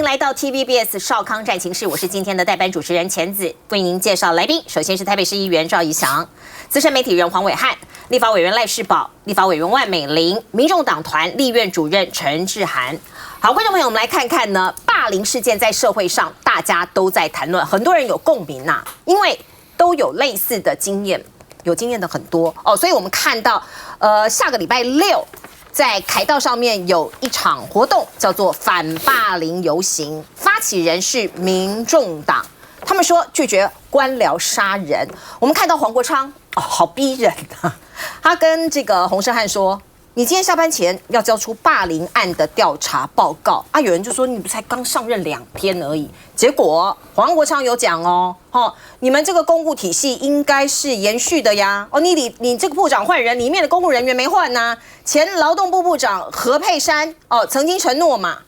来到 TVBS 少康战情室，我是今天的代班主持人钱子，为您介绍来宾。首先是台北市议员赵怡翔，资深媒体人黄伟汉，立法委员赖世宝，立法委员万美玲，民众党团立院主任陈志涵。好，观众朋友，我们来看看呢，霸凌事件在社会上大家都在谈论，很多人有共鸣呐，因为都有类似的经验，有经验的很多哦，所以我们看到，下个礼拜六。在凯道上面有一场活动，叫做反霸凌游行，发起人是民众党，他们说拒绝官僚杀人。我们看到黄国昌哦，好逼人啊！他跟这个洪胜汉说：“你今天下班前要交出霸凌案的调查报告啊！”有人就说：“你不才刚上任2天而已。”结果黄国昌有讲哦，你们这个公务体系应该是延续的呀。哦，你这个部长换人，里面的公务人员没换呐。前劳动部部长何佩珊哦，曾经承诺嘛，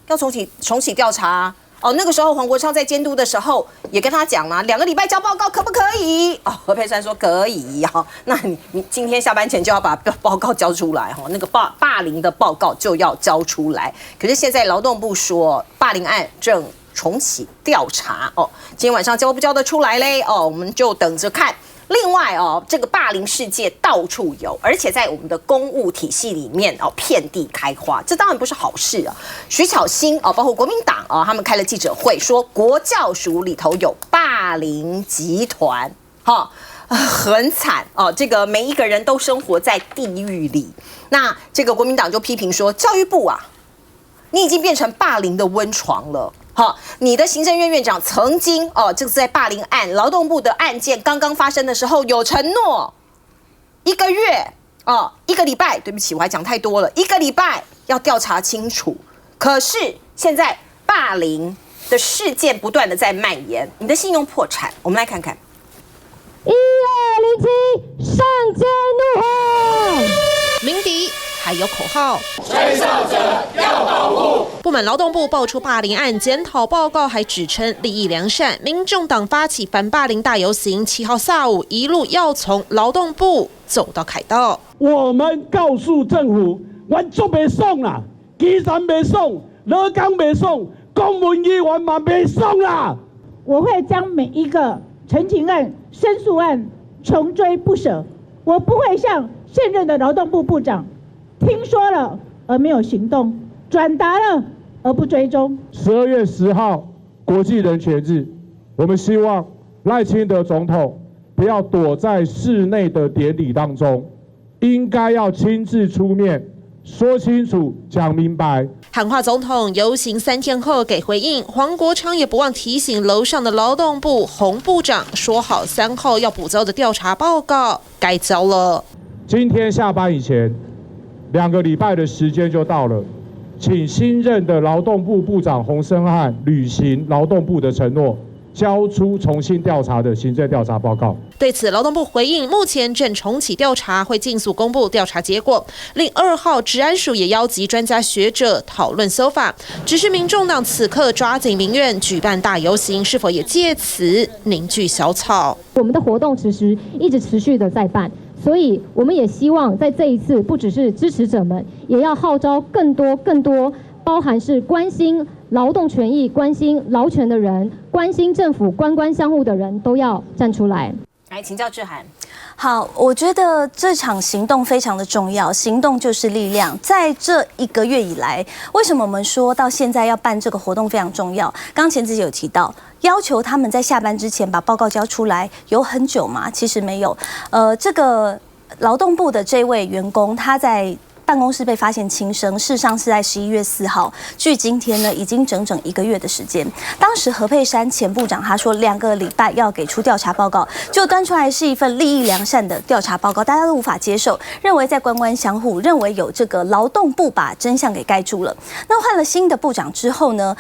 要重启调查啊。哦，那个时候黄国昌在监督的时候也跟他讲嘛，2个礼拜交报告可不可以？哦，何佩珊说可以啊。那你今天下班前就要把报告交出来哈，那个霸凌的报告就要交出来。可是现在劳动部说霸凌案正重启调查哦，今天晚上交不交得出来嘞？哦，我们就等着看。另外哦，这个霸凌事件到处有，而且在我们的公务体系里面哦，遍地开花，这当然不是好事啊。徐巧芯哦，包括国民党哦，他们开了记者会，说国教署里头有霸凌集团，很惨哦，这个每一个人都生活在地狱里。那这个国民党就批评说，教育部啊，你已经变成霸凌的温床了。好，你的行政院院长曾经哦，这个是在霸凌案，劳动部的案件刚刚发生的时候有承诺，1个月哦，1个礼拜，对不起，我还讲太多了，1个礼拜要调查清楚。可是现在霸凌的事件不断的在蔓延，你的信用破产。我们来看看，1207上街怒吼，鸣笛。还有口号，吹哨者要保护。不满劳动部爆出霸凌案检讨报告，还指称利益良善。民众党发起反霸凌大游行，7号下午一路要从劳动部走到凯道。我们告诉政府，我做不爽啦，基层不爽，劳工不爽，公务议员嘛不爽啦。我会将每一个陈情案、申诉案穷追不舍，我不会像现任的劳动部部长。听说了而没有行动，转达了而不追踪。12月10号国际人权日，我们希望赖清德总统不要躲在室内的典礼当中，应该要亲自出面说清楚、讲明白。喊话总统游行3天后给回应，黄国昌也不忘提醒楼上的劳动部洪部长，说好3号要补交的调查报告该交了。今天下班以前。2个礼拜的时间就到了，请新任的劳动部部长洪胜汉履行劳动部的承诺，交出重新调查的行政调查报告。对此，劳动部回应，目前正重启调查，会尽速公布调查结果。另2号，治安署也邀集专家学者讨论修法，只是民众党此刻抓紧民怨举办大游行，是否也借此凝聚小草？我们的活动一直持续的在办。所以，我们也希望在这一次，不只是支持者们，也要号召更多，包含是关心劳动权益、关心劳权的人、关心政府官官相护的人，都要站出来。来，请教志涵。好，我觉得这场行动非常的重要，行动就是力量。在这1个月以来，为什么我们说到现在要办这个活动非常重要？刚前自己有提到，要求他们在下班之前把报告交出来，有很久吗？其实没有。这个劳动部的这位员工，他在办公室被发现轻生，事实上是在11月4号，距今天呢已经整整1个月的时间。当时何佩珊前部长他说2个礼拜要给出调查报告，就端出来是一份利益良善的调查报告，大家都无法接受，认为在官官相护，认为有这个劳动部把真相给盖住了。那换了新的部长之后呢？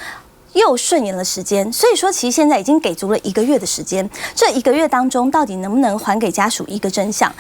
又顺延了时间，所以说其实现在已经给足了1个月的时间。这1个月当中，到底能不能还给家属一个真相？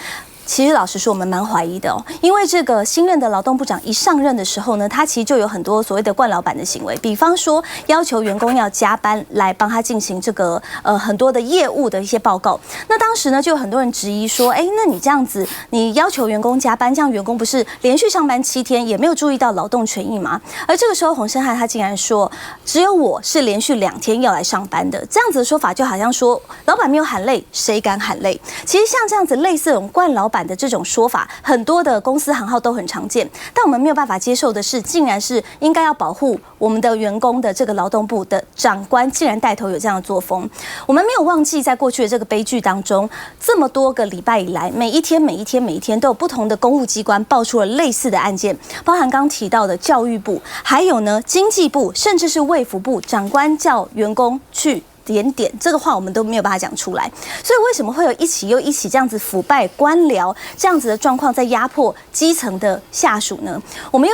其实老实说，我们蛮怀疑的哦，因为这个新任的劳动部长一上任的时候呢，他其实就有很多所谓的惯老板的行为，比方说要求员工要加班来帮他进行这个很多的业务的一些报告。那当时呢，就有很多人质疑说，哎，那你这样子，你要求员工加班，这样员工不是连续上班7天，也没有注意到劳动权益吗？而这个时候，洪胜汉他竟然说，只有我是连续2天要来上班的，这样子的说法就好像说，老板没有喊累，谁敢喊累？其实像这样子类似这种惯老板的这种说法，很多的公司行号都很常见，但我们没有办法接受的是，竟然是应该要保护我们的员工的这个劳动部的长官，竟然带头有这样的作风。我们没有忘记，在过去的这个悲剧当中，这么多个礼拜以来，每一天都有不同的公务机关爆出了类似的案件，包含刚提到的教育部，还有呢经济部，甚至是卫福部长官叫员工去点这个话我们都没有办法讲出来，所以为什么会有一起又一起这样子腐败官僚这样子的状况在压迫基层的下属呢？我们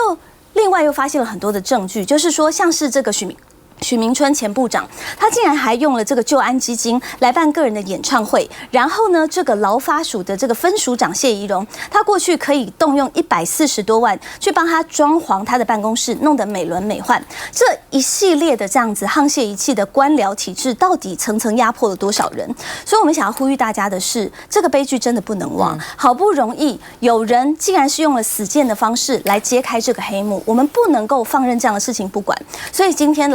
另外又发现了很多的证据，就是说像是这个许明春前部长，他竟然还用了这个救安基金来办个人的演唱会，然后呢，这个劳发署的这个分署长谢宜荣，他过去可以动用140多万去帮他装潢他的办公室，弄得美轮美奂。这一系列的这样子沆瀣一气的官僚体制，到底层层压迫了多少人？所以我们想要呼吁大家的是，这个悲剧真的不能忘。好不容易有人竟然是用了死谏的方式来揭开这个黑幕，我们不能够放任这样的事情不管。所以今天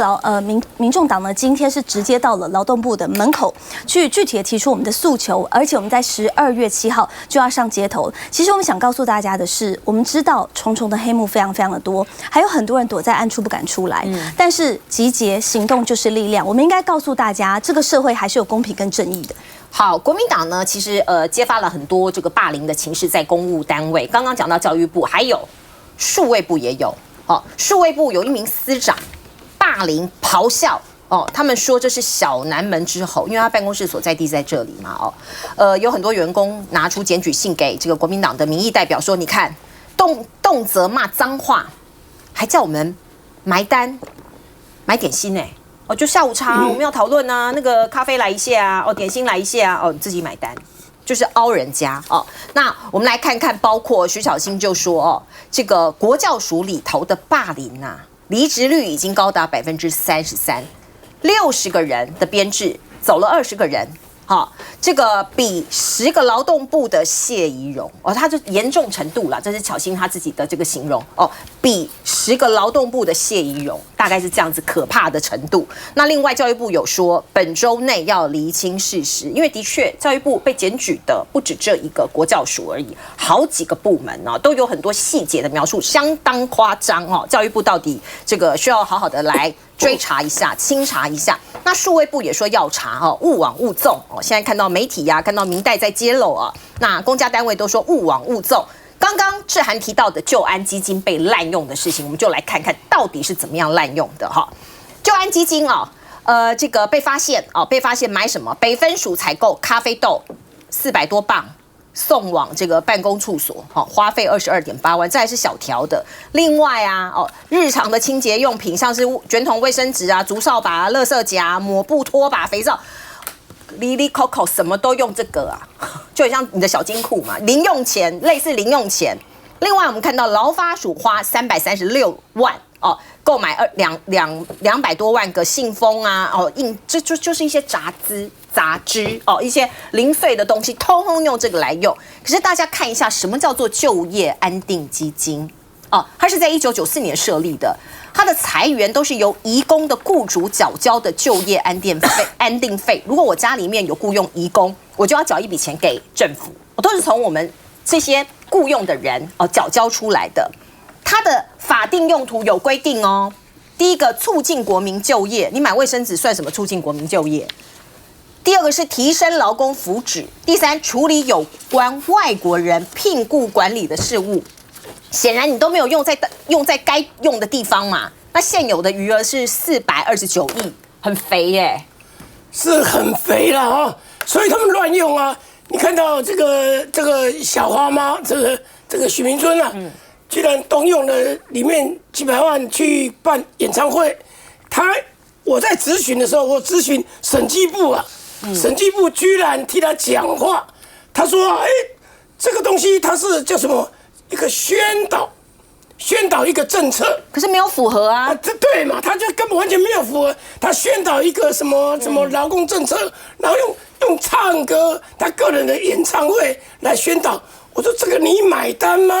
民众党呢，今天是直接到了劳动部的门口去具体的提出我们的诉求，而且我们在12月7号就要上街头。其实我们想告诉大家的是，我们知道重重的黑幕非常非常的多，还有很多人躲在暗处不敢出来，但是集结行动就是力量。我们应该告诉大家，这个社会还是有公平跟正义的。好，国民党呢，其实揭发了很多这个霸凌的情势在公务单位，刚刚讲到教育部，还有数位部也有。数位部有一名司长霸凌咆哮他们说这是小南门之后，因为他办公室所在地在这里嘛有很多员工拿出检举信给这个国民党的民意代表说，你看动辄骂脏话，还叫我们买单买点心呢就下午茶我们要讨论啊，那个咖啡来一下啊点心来一下啊你自己买单。就是凹人家那我们来看看，包括徐小新就说这个国教署里头的霸凌离职率已经高达33%，60个人的编制走了20个人，这个比10个劳动部的谢宜荣他就严重程度啦，这是巧芯他自己的这个形容比10个劳动部的谢宜荣大概是这样子可怕的程度。那另外教育部有说，本周内要厘清事实，因为的确教育部被检举的不止这一个国教署而已，好几个部门都有很多细节的描述，相当夸张教育部到底这个需要好好的来追查一下、清查一下。那数位部也说要查勿枉勿纵现在看到媒体看到民代在揭露那公家单位都说勿枉勿纵。刚刚志涵提到的救安基金被滥用的事情，我们就来看看到底是怎么样滥用的救安基金这个被发现买什么？北分署采购咖啡豆400多磅。送往这个办公处所，花费22.8万，这还是小条的。另外日常的清洁用品，像是卷筒卫生纸竹扫把垃圾夹、抹布、拖把、肥皂，哩哩扣扣什么都用这个就很像你的小金库嘛，零用钱，类似零用钱。另外我们看到劳发署花336万购买200多万个信封这就是一些杂支一些零碎的东西，通通用这个来用。可是大家看一下，什么叫做就业安定基金它是在1994年设立的，它的财源都是由移工的雇主缴交的就业安定费。如果我家里面有雇佣移工，我就要缴一笔钱给政府，都是从我们这些雇佣的人缴交出来的。它的法定用途有规定第一个，促进国民就业，你买卫生纸算什么促进国民就业？第二个是提升劳工福祉，第三，处理有关外国人聘雇管理的事务。显然你都没有用在该用的地方嘛。那现有的余额是429亿，很肥耶，是很肥了所以他们乱用你看到这个小花妈，这个许明春居然动用了里面几百万去办演唱会。我在质询的时候，我质询审计部审计部居然替他讲话，他说这个东西它是叫什么？一个宣导一个政策，可是没有符合啊。这对嘛？他就根本完全没有符合。他宣导一个什么劳工政策，然后用唱歌，他个人的演唱会来宣导。我说这个你买单吗？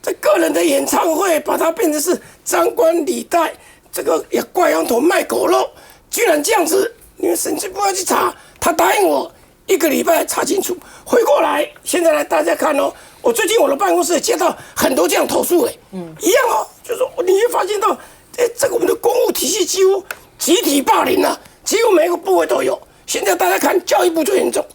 这个人的演唱会把它变成是张冠李戴，这个也挂羊头卖狗肉，居然这样子，你们审计部要去查。他答应我1个礼拜查清楚，回过来，现在来大家看哦。我最近我的办公室也接到很多这样投诉，一样哦，就是说你会发现到，这个我们的公务体系几乎集体霸凌啊，几乎每个部位都有。现在大家看教育部最严重，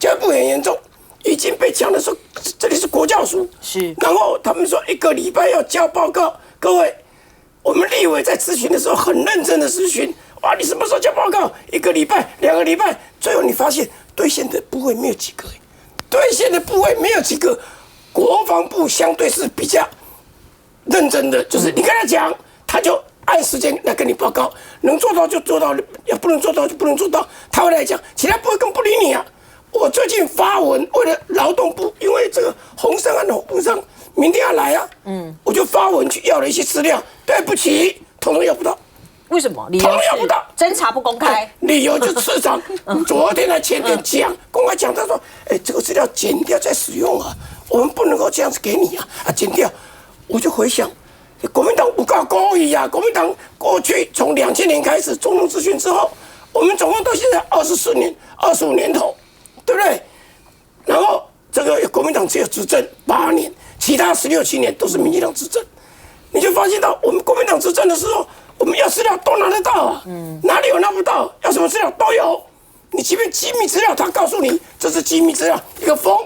教育部很严重，已经被讲的说这里是国教署，是，然后他们说1个礼拜要交报告，各位，我们立委在咨询的时候很认真的咨询，哇，你什么时候交报告？1个礼拜、2个礼拜，最后你发现兑现的部位没有几个，兑现的部位没有几个。国防部相对是比较认真的，就是你跟他讲，他就按时间来跟你报告，能做到就做到，也不能做到就不能做到，他会来讲，其他部会更不理你啊。我最近发文，为了劳动部，因为这个洪胜安部长明天要来啊，我就发文去要了一些资料，对不起，统统要不到。为什么？理由统统要不到，侦查不公开。理由就是市长昨天来前天讲，公开讲，他说，这个资料剪掉再使用啊。我们不能够这样子给你啊！剪掉，我就回想，国民党不告故意啊！国民党过去从2000年开始总统咨询之后，我们总共到现在24年、25年头，对不对？然后这个国民党只有执政8年，其他16、17年都是民进党执政，你就发现到我们国民党执政的时候，我们要资料都拿得到啊，哪里有拿不到？要什么资料都有，你即便机密资料，他告诉你这是机密资料，一个封。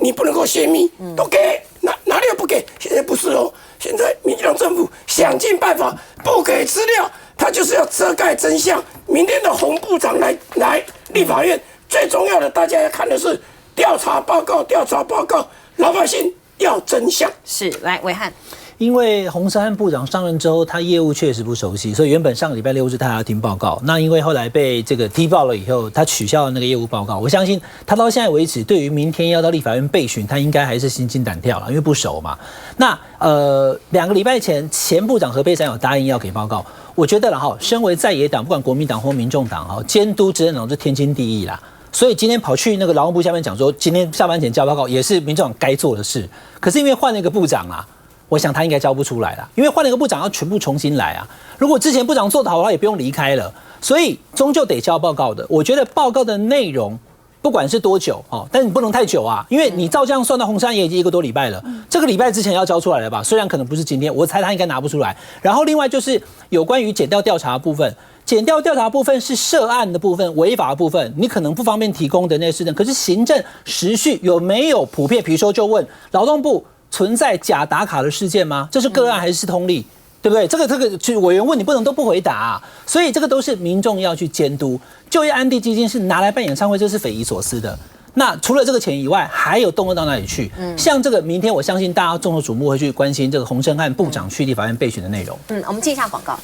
你不能够泄密，都给，哪里有不给？现在不是哦，现在民进党政府想尽办法不给资料，他就是要遮盖真相。明天的洪部长来立法院，最重要的大家要看的是调查报告，老百姓要真相。是，来暐瀚。因为洪胜安部长上任之后，他业务确实不熟悉，所以原本上个礼拜6是他要听报告。那因为后来被这个踢爆了以后，他取消了那个业务报告。我相信他到现在为止，对于明天要到立法院备询，他应该还是心惊胆跳了，因为不熟嘛。那2个礼拜前部长何佩珊有答应要给报告，我觉得了哈，身为在野党，不管国民党或民众党哈，监督执政党是天经地义啦。所以今天跑去那个劳动部下面讲说，今天下班前交报告也是民众党该做的事。可是因为换了一个部长啊。我想他应该交不出来了，因为换了一个部长要全部重新来啊。如果之前部长做得好的话，也不用离开了。所以终究得交报告的。我觉得报告的内容不管是多久哦，但是你不能太久啊，因为你照这样算到洪胜安也已经1个多礼拜了，这个礼拜之前要交出来了吧？虽然可能不是今天，我猜他应该拿不出来。然后另外就是有关于检调调查的部分。检调调查部分是涉案的部分、违法的部分，你可能不方便提供的那些事情。可是行政时序有没有普遍？比如说，就问劳动部存在假打卡的事件吗？这是个案还是通例？对不对？这个委员问你不能都不回答啊，所以这个都是民众要去监督。就业安定基金是拿来办演唱会，这是匪夷所思的。那除了这个钱以外，还有动用到哪里去？像这个明天我相信大家众所瞩目会去关心这个洪胜安部长去立法院备询的内容。我们接一下广告。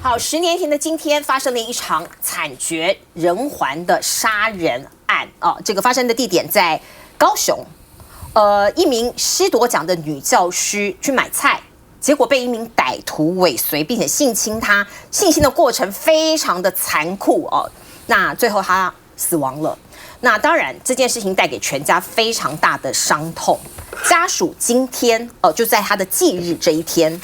好，10年前的今天发生了一场惨绝人寰的杀人案哦，这个发生的地点在高雄，一名师铎奖的女教师去买菜，结果被一名歹徒尾随，并且性侵她，性侵的过程非常的残酷哦，那最后她死亡了。那当然，这件事情带给全家非常大的伤痛。家属今天就在他的忌日这一天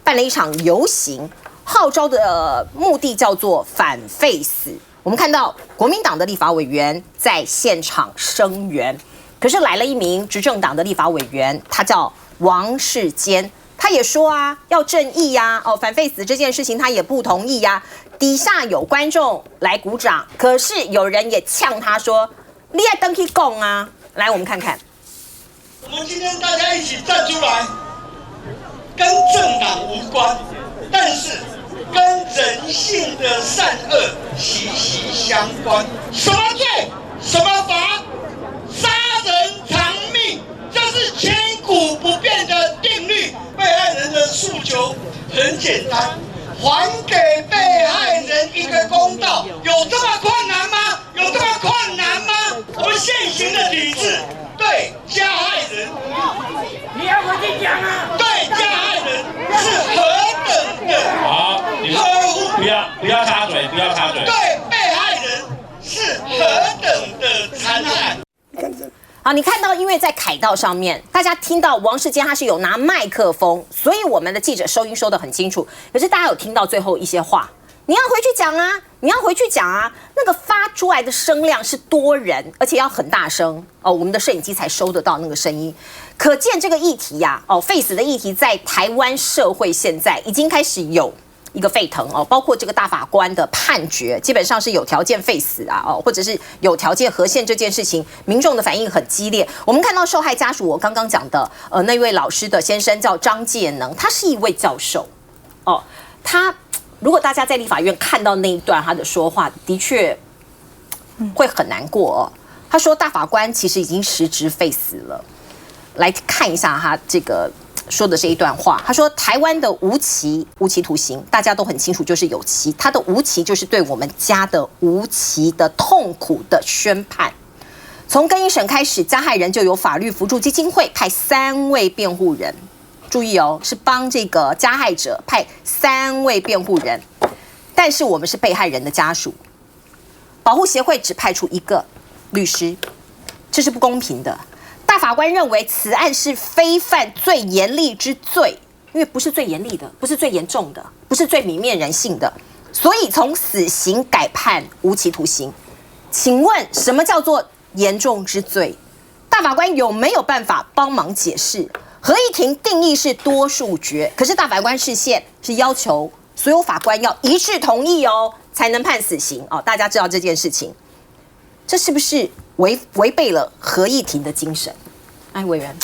办了一场游行。号召的目的叫做反废死。我们看到国民党的立法委员在现场声援，可是来了一名执政党的立法委员，他叫王世坚，他也说啊，要正义呀，反废死这件事情他也不同意呀。底下有观众来鼓掌，可是有人也呛他说：“你爱登去讲啊！”来，我们看看。我们今天大家一起站出来，跟政党无关，但是跟人性的善恶息息相关。什么罪？什么罚？杀人偿命，这是全很简单，还给被害人一个公道，有这么困难吗？有这么困难吗？我们现行的体制对加害人，你要回去讲啊，对加害人是何等的好，呵护，不要插嘴，不要插嘴。对被害人是何等的残害。好，你看到，因为在凯道上面，大家听到王世坚他是有拿麦克风，所以我们的记者收音收得很清楚。可是大家有听到最后一些话，你要回去讲啊，你要回去讲啊，那个发出来的声量是多人，而且要很大声哦，我们的摄影机才收得到那个声音。可见这个议题呀，废死的议题在台湾社会现在已经开始有一个沸腾哦，包括这个大法官的判决，基本上是有条件废死啊，或者是有条件合宪这件事情，民众的反应很激烈。我们看到受害家属，我刚刚讲的，那位老师的先生叫张介能，他是一位教授，哦，他如果大家在立法院看到那一段他的说话，的确会很难过哦。他说大法官其实已经实质废死了，来看一下他这个说的这一段话，他说台湾的无期徒刑，大家都很清楚，就是有期，他的无期就是对我们家的无期的痛苦的宣判。从更一审开始，加害人就有法律扶助基金会派3位辩护人，注意哦，是帮这个加害者派3位辩护人，但是我们是被害人的家属，保护协会只派出1个律师，这是不公平的。大法官认为此案是非犯最严厉之罪，因为不是最严厉的，不是最严重的，不是最泯灭人性的，所以从死刑改判无期徒刑。请问什么叫做严重之罪？大法官有没有办法帮忙解释？合议庭定义是多数决，可是大法官释宪是要求所有法官要一致同意哦，才能判死刑哦。大家知道这件事情，这是不是违背了合议庭的精神？哎，委员，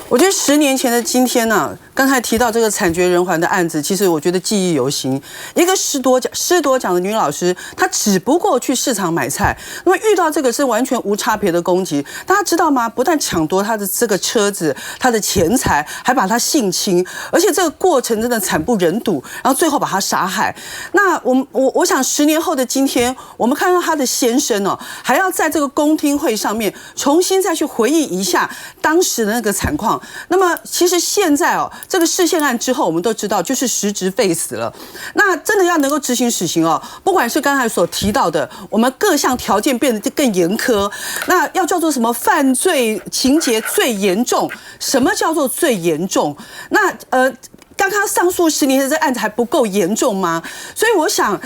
我觉得10年前的今天呢，刚才提到这个惨绝人寰的案子，其实我觉得记忆犹新。一个师多奖的女老师，她只不过去市场买菜，那么遇到这个是完全无差别的攻击，大家知道吗？不但抢夺她的这个车子、她的钱财，还把她性侵，而且这个过程真的惨不忍睹，然后最后把她杀害。那我想10年后的今天，我们看到她的先生哦，还要在这个公听会上面重新再去回忆一下当时的那个惨况。那么其实现在哦，这个释宪案之后，我们都知道就是实质废死了。那真的要能够执行死刑哦，不管是刚才所提到的，我们各项条件变得更严苛。那要叫做什么犯罪情节最严重？什么叫做最严重？那刚刚上诉10年的这案子还不够严重吗？所以我想，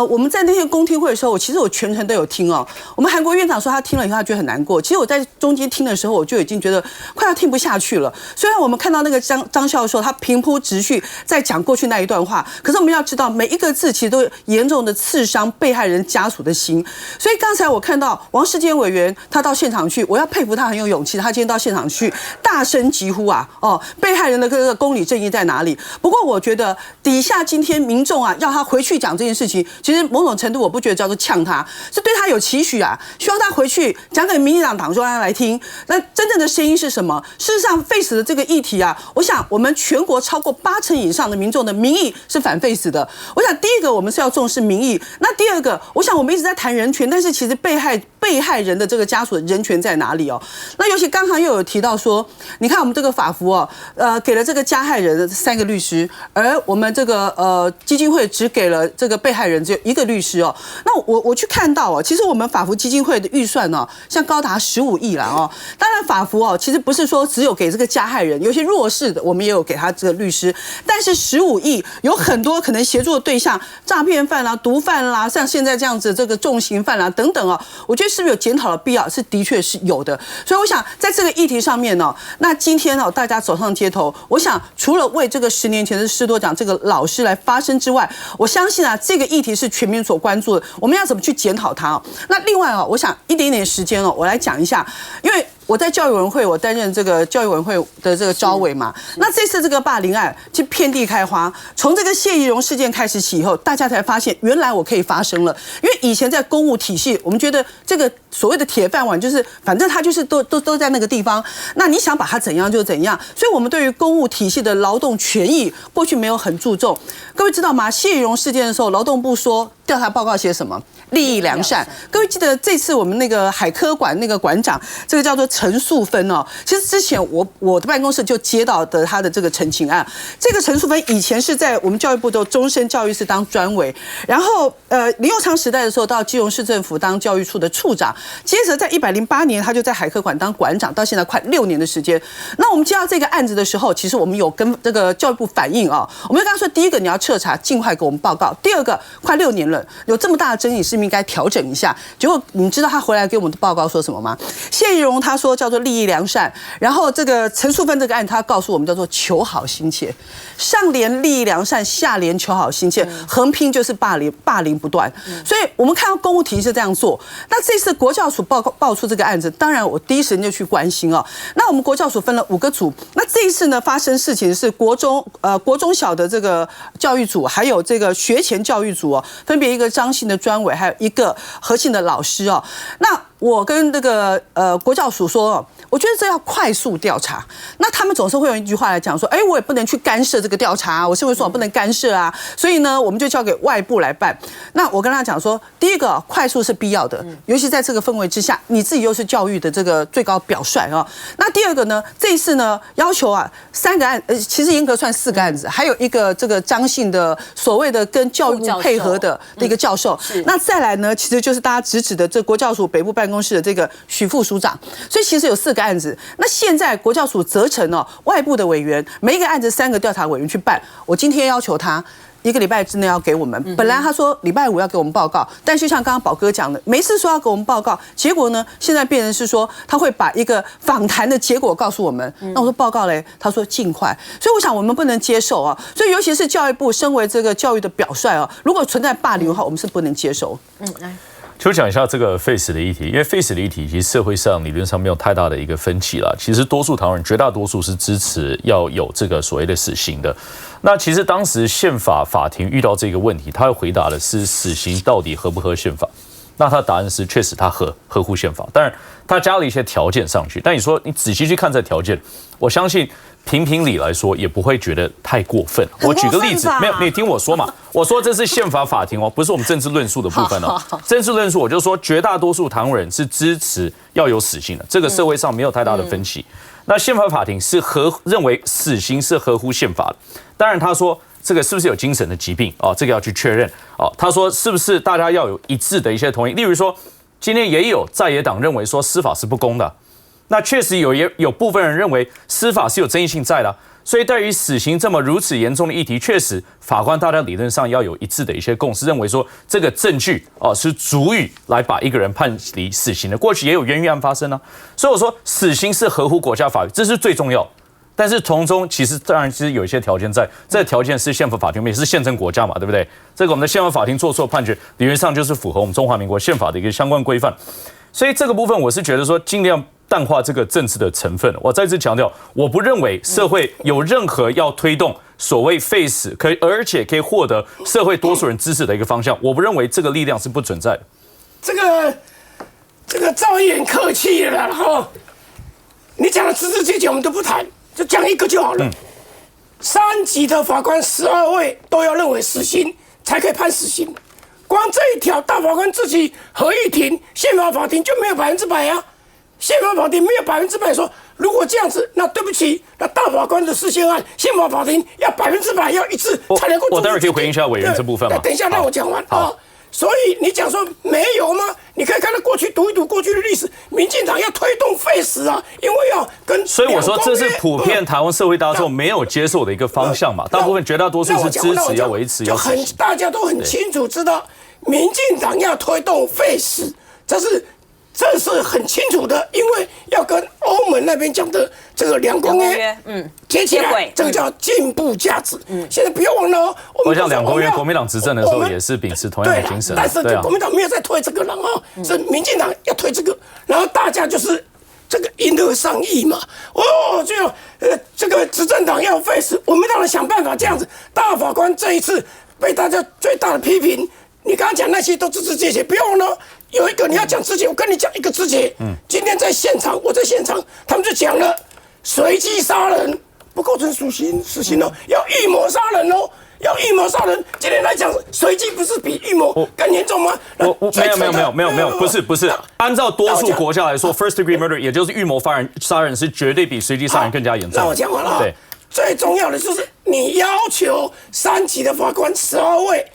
我们在那天公听会的时候，其实我全程都有听哦。我们韩国院长说他听了以后，他觉得很难过。其实我在中间听的时候，我就已经觉得快要听不下去了。虽然我们看到那个张教授他平铺直叙在讲过去那一段话，可是我们要知道每一个字其实都严重的刺伤被害人家属的心。所以刚才我看到王世坚委员他到现场去，我要佩服他很有勇气，他今天到现场去大声疾呼啊，哦，被害人的这个公理正义在哪里？不过我觉得底下今天民众啊，要他回去讲这件事情，其实某种程度我不觉得叫做呛他，是对他有期许啊，希望他回去讲给民进党党中央来听。那真正的声音是什么？事实上，废死的这个议题啊，我想我们全国超过80%以上的民众的民意是反废死的。我想第一个我们是要重视民意，那第二个，我想我们一直在谈人权，但是其实被害人的这个家属的人权在哪里哦？那尤其刚刚又有提到说，你看我们这个法服哦，给了这个加害人的3个律师，而我们这个基金会只给了这个被害人只有1个律师哦。那我去看到哦，其实我们法服基金会的预算哦，像高达15亿啦哦。当然法服哦，其实不是说只有给这个加害人，有些弱势的我们也有给他这个律师，但是15亿有很多可能协助的对象，诈骗犯啦、毒贩啦，像现在这样子这个重刑犯啦等等哦，我觉得是不是有检讨的必要？是的确是有的。所以我想在这个议题上面哦，那今天哦大家走上街头，我想除了为这个10年前的师多奖这个老师来发声之外，我相信啊这个议题是全民所关注的，我们要怎么去检讨它哦？那另外哦，我想一点点时间哦，我来讲一下，因为我在教育委员会，我担任这个教育委员会的这个召委嘛。那这次这个霸凌案就遍地开花，从这个谢宜荣事件开始起以后，大家才发现原来我可以发声了。因为以前在公务体系，我们觉得这个所谓的铁饭碗，就是反正他就是都在那个地方，那你想把他怎样就怎样。所以我们对于公务体系的劳动权益过去没有很注重。各位知道吗？谢宜荣事件的时候，劳动部说调查报告写什么？利益良善。各位记得这次我们那个海科馆那个馆长，这个叫做陈素芬哦。其实之前我的办公室就接到的他的这个陈情案。这个陈素芬以前是在我们教育部的终身教育室当专委，然后林右昌时代的时候到基隆市政府当教育处的处长，接着在108年他就在海科馆当馆长，到现在快6年的时间。那我们接到这个案子的时候，其实我们有跟这个教育部反映啊，我们跟他说，第一个你要彻查，尽快给我们报告；第二个，快6年了，有这么大的争议，是不是应该调整一下？结果你知道他回来给我们的报告说什么吗？谢宜荣他说叫做利益良善，然后这个陈素芬这个案他告诉我们叫做求好心切，上联利益良善，下联求好心切，横批就是霸凌不断。所以我们看到公务体系是这样做。那这次国教署爆出这个案子，当然我第一时间就去关心哦。那我们国教署分了5个组，那这一次呢发生事情是国中小的这个教育组，还有这个学前教育组哦，分别一个张姓的专委，还有一个何姓的老师哦。那我跟这个国教署说，我觉得这要快速调查。那他们总是会用一句话来讲说，我也不能去干涉这个调查，我是会说我不能干涉啊，所以呢，我们就交给外部来办。那我跟他讲说，第一个快速是必要的，尤其在这个氛围之下，你自己又是教育的这个最高表率啊。那第二个呢，这一次呢要求啊3个案，其实严格算4个案子，还有一个这个张姓的所谓的跟教育部配合的一个教授。那再来呢，其实就是大家直指的这国教署北部办公室的这个许副署长，所以其实有4个案子。那现在国教署责成外部的委员，每一个案子3个调查委员去办。我今天要求他1个礼拜之内要给我们。本来他说礼拜5要给我们报告，但是像刚刚宝哥讲的，每次说要给我们报告，结果呢，现在变成是说他会把一个访谈的结果告诉我们。那我说报告嘞，他说尽快。所以我想我们不能接受啊。所以尤其是教育部身为这个教育的表率啊，如果存在霸凌的话，我们是不能接受。来。就讲一下这个 FACE 的议题，因为 FACE 的议题其实社会上理论上没有太大的一个分歧啦。其实多数台湾人，绝大多数是支持要有这个所谓的死刑的。那其实当时宪法法庭遇到这个问题，他回答的是死刑到底合不合宪法？那他的答案是确实他合乎宪法，当然他加了一些条件上去。但你说你仔细去看这条件，我相信评理来说也不会觉得太过分。我举个例子，没有，你听我说嘛。我说这是宪法法庭哦，不是我们政治论述的部分哦。政治论述我就说绝大多数台湾人是支持要有死刑的，这个社会上没有太大的分歧。那宪法法庭是认为死刑是合乎宪法的。当然他说这个是不是有精神的疾病啊？这个要去确认啊。他说是不是大家要有一致的一些同意？例如说，今天也有在野党认为说司法是不公的。那确实有部分人认为司法是有争议性在的，所以对于死刑这么如此严重的议题，确实法官大家理论上要有一致的一些共识，认为说这个证据是足以来把一个人判离死刑的。过去也有冤狱案发生啊，所以我说死刑是合乎国家法律，这是最重要。但是从中其实当然有一些条件在，这个条件是宪法法庭也是宪政国家嘛，对不对？这个我们的宪法法庭做错判决，理论上就是符合我们中华民国宪法的一个相关规范。所以这个部分我是觉得说尽量淡化这个政治的成分。我再次强调，我不认为社会有任何要推动所谓 FACE 而且可以获得社会多数人支持的一个方向，我不认为这个力量是不存在的。这个赵议员客气了哈，你讲的枝枝节节我们都不谈，就讲一个就好了。3级的法官12位都要认为死刑才可以判死刑。光这一条，大法官自己合议庭、宪法法庭就没有100%啊。宪法法庭没有100%说，如果这样子，那对不起，那大法官的释宪案，宪法法庭要100%要一致才能够。我待会儿可以回应一下委员这部分吗？等一下让我讲完啊。所以你讲说没有吗？你可以看到过去读一读过去的历史，民进党要推动FACE啊，因为要跟。所以我说这是普遍台湾社会大众没有接受的一个方向嘛，大部分绝大多数是支持要维持要死刑。大家都很清楚知道，民进党要推动FACE，这是很清楚的，因为要跟欧盟那边讲的这个2公约，接起来，这个叫进步价值。现在不要忘了哦，我想2公约国民党执政的时候也是秉持同样的精神，但是国民党没有在推这个了哦，是民进党要推这个，然后大家就是这个因而上议嘛。就这个执政党要FACE，我们当然想办法这样子。大法官这一次被大家最大的批评。你刚刚讲那些都枝枝节节，不要忘了，有一个你要讲肢解，我跟你讲一个肢解。今天在现场，我在现场，他们就讲了，随机杀人不构成死刑哦，要预谋杀人哦。要预谋杀人，今天来讲，随机不是比预谋更严重吗？没有，不是。按照多数国家来说 ，first degree murder 也就是预谋杀人是绝对比随机杀人更加严重。那我讲完了。对，最重要的就是你要求3级的法官12位，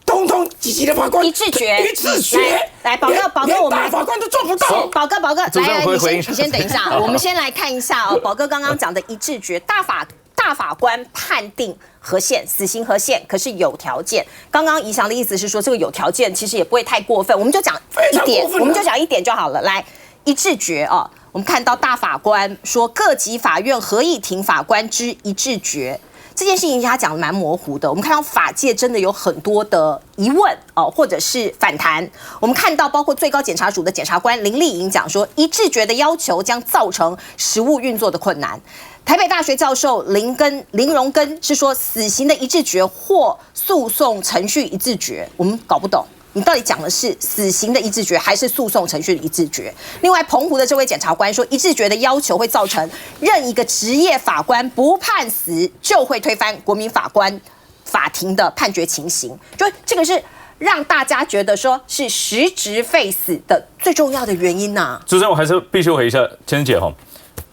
通通几级的法官一致决。来，宝哥，我们大法官都做不到。宝哥，来，你先等一下，我们先来看一下哦，宝哥刚刚讲的一致决，大法官判定合宪，死刑合宪，可是有条件。刚刚宜翔的意思是说，这个有条件其实也不会太过分，我们就讲一点就好了。来，一致决哦，我们看到大法官说，各级法院合议庭法官之一致决。这件事情他讲的蛮模糊的，我们看到法界真的有很多的疑问哦，或者是反弹。我们看到包括最高检察署的检察官林丽莹讲说，一致决的要求将造成实务运作的困难。台北大学教授林荣根是说，死刑的一致决或诉讼程序一致决，我们搞不懂。你到底讲的是死刑的一致决，还是诉讼程序的一致决？另外，澎湖的这位检察官说，一致决的要求会造成任一个职业法官不判死就会推翻国民法官法庭的判决情形。就这个是让大家觉得说是实质废死的最重要的原因呐。主持人，我还是必须回一下千金姐哈，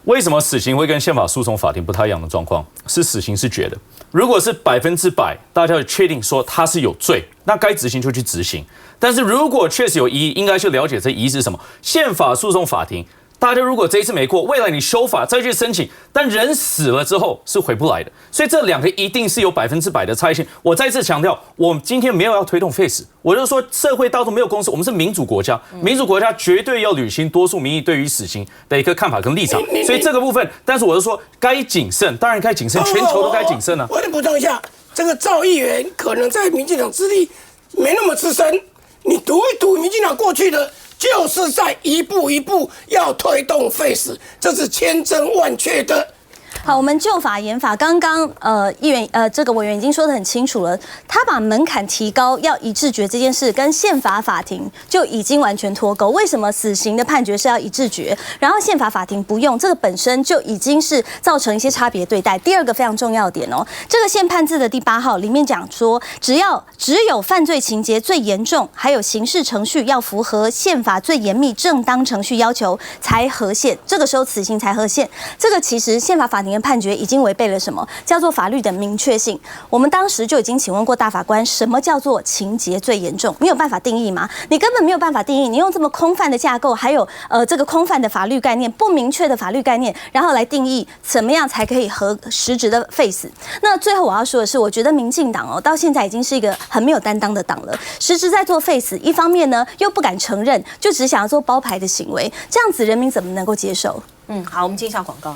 为什么死刑会跟宪法诉讼法庭不太一样的状况？是死刑是决的。如果是100%，大家有确定说他是有罪，那该执行就去执行。但是如果确实有疑义，应该去了解这疑义是什么。宪法诉讼法庭，大家如果这一次没过，未来你修法再去申请，但人死了之后是回不来的。所以这两个一定是有100%的差异性。我再次强调，我们今天没有要推动废死，我就说社会大众没有共识，我们是民主国家，民主国家绝对要履行多数民意对于死刑的一个看法跟立场。所以这个部分，但是我就说该谨慎，当然该谨慎，全球都该谨慎啊。我得补充一下，这个赵议员可能在民进党资历没那么资深，你读一读民进党过去的。就是在一步一步要推动废死，这是千真万确的。好，我们就法言法，刚刚议员这个委员已经说得很清楚了，他把门槛提高要一致决这件事，跟宪法法庭就已经完全脱钩。为什么死刑的判决是要一致决，然后宪法法庭不用？这个本身就已经是造成一些差别对待。第二个非常重要的点哦，这个宪判字的第8号里面讲说，只有犯罪情节最严重，还有刑事程序要符合宪法最严密正当程序要求才合宪，这个时候死刑才合宪。这个其实宪法法庭的判决已经违背了什么？叫做法律的明确性。我们当时就已经请问过大法官，什么叫做情节最严重？你有办法定义吗？你根本没有办法定义。你用这么空泛的架构，还有这个空泛的法律概念、不明确的法律概念，然后来定义怎么样才可以和实质的废死。那最后我要说的是，我觉得民进党到现在已经是一个很没有担当的党了，实质在做废死，一方面呢又不敢承认，就只想要做包牌的行为，这样子人民怎么能够接受？好，我们进一下广告。